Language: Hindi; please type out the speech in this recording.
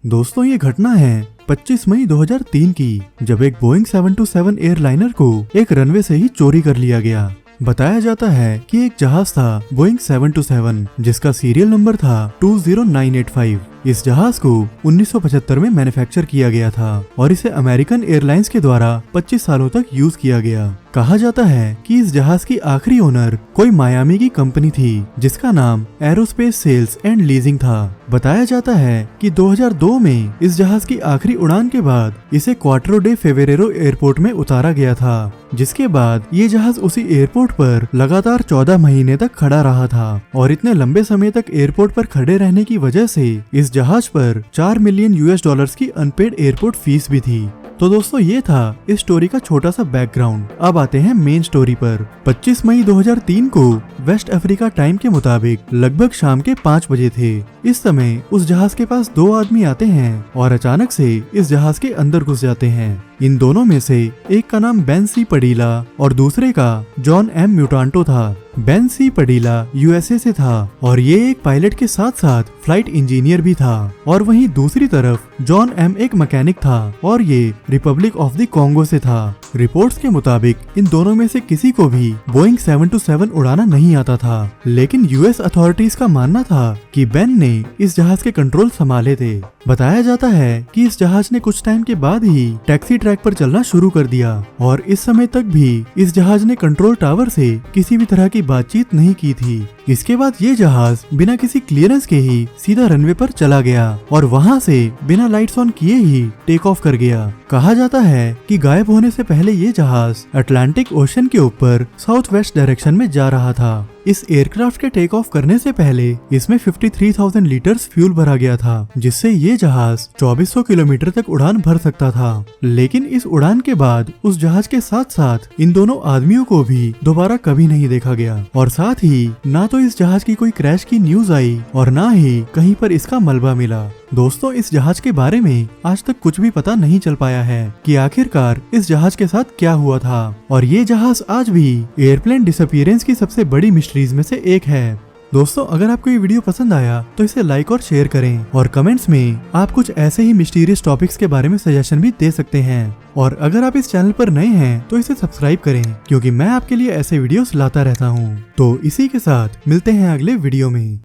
दोस्तों ये घटना है 25 मई 2003 की, जब एक बोइंग 727 एयरलाइनर को एक रनवे से ही चोरी कर लिया गया। बताया जाता है कि एक जहाज था बोइंग 727 जिसका सीरियल नंबर था 20985। इस जहाज को 1975 में मैन्युफैक्चर किया गया था और इसे अमेरिकन एयरलाइंस के द्वारा 25 सालों तक यूज किया गया। कहा जाता है कि इस जहाज की आखिरी ओनर कोई मायामी की कंपनी थी जिसका नाम एरोस्पेस सेल्स एंड लीजिंग था। बताया जाता है कि 2002 में इस जहाज की आखिरी उड़ान के बाद इसे क्वार्टरो डे फेवेरेरो एयरपोर्ट में उतारा गया था, जिसके बाद ये जहाज उसी एयरपोर्ट पर लगातार 14 महीने तक खड़ा रहा था और इतने लंबे समय तक एयरपोर्ट पर खड़े रहने की वजह से इस जहाज पर 4 मिलियन US डॉलर्स की अनपेड एयरपोर्ट फीस भी थी। तो दोस्तों ये था इस स्टोरी का छोटा सा बैकग्राउंड। अब आते हैं मेन स्टोरी पर। 25 मई 2003 को वेस्ट अफ्रीका टाइम के मुताबिक लगभग शाम के 5 बजे थे। इस समय उस जहाज के पास 2 आदमी आते हैं और अचानक से इस जहाज के अंदर घुस जाते हैं। इन दोनों में से एक का नाम बेन सी पडीला और दूसरे का जॉन एम म्यूटांटो था। बेन सी पडीला USA से था और ये एक पायलट के साथ साथ फ्लाइट इंजीनियर भी था, और वहीं दूसरी तरफ जॉन एम एक मैकेनिक था और ये रिपब्लिक ऑफ द कॉन्गो से था। रिपोर्ट्स के मुताबिक इन दोनों में से किसी को भी बोइंग 727 उड़ाना नहीं आता था, लेकिन US अथॉरिटीज का मानना था कि बेन ने इस जहाज के कंट्रोल संभाले थे। बताया जाता है कि इस जहाज ने कुछ टाइम के बाद ही टैक्सी ट्रैक पर चलना शुरू कर दिया और इस समय तक भी इस जहाज ने कंट्रोल टावर से किसी भी तरह की बातचीत नहीं की थी। इसके बाद ये जहाज बिना किसी क्लियरेंस के ही सीधा रनवे पर चला गया और वहां से बिना लाइट्स ऑन किए ही टेक ऑफ कर गया। कहा जाता है कि गायब होने से पहले ये जहाज अटलांटिक ओशन के ऊपर साउथ वेस्ट डायरेक्शन में जा रहा था। इस एयरक्राफ्ट के टेक ऑफ करने से पहले इसमें 53,000 लीटर्स फ्यूल भरा गया था, जिससे ये जहाज 2400 किलोमीटर तक उड़ान भर सकता था। लेकिन इस उड़ान के बाद उस जहाज के साथ साथ इन दोनों आदमियों को भी दोबारा कभी नहीं देखा गया और साथ ही ना तो इस जहाज की कोई क्रैश की न्यूज आई और ना ही कहीं पर इसका मलबा मिला। दोस्तों इस जहाज के बारे में आज तक कुछ भी पता नहीं चल पाया है कि आखिरकार इस जहाज के साथ क्या हुआ था, और ये जहाज आज भी एयरप्लेन डिसअपीयरेंस की सबसे बड़ी मिस्ट्रीज में से एक है। दोस्तों अगर आपको ये वीडियो पसंद आया तो इसे लाइक और शेयर करें और कमेंट्स में आप कुछ ऐसे ही मिस्टीरियस टॉपिक्स के बारे में सजेशन भी दे सकते हैं। और अगर आप इस चैनल पर नए हैं तो इसे सब्सक्राइब करें, क्योंकि मैं आपके लिए ऐसे वीडियोस लाता रहता हूँ। तो इसी के साथ मिलते हैं अगले वीडियो में।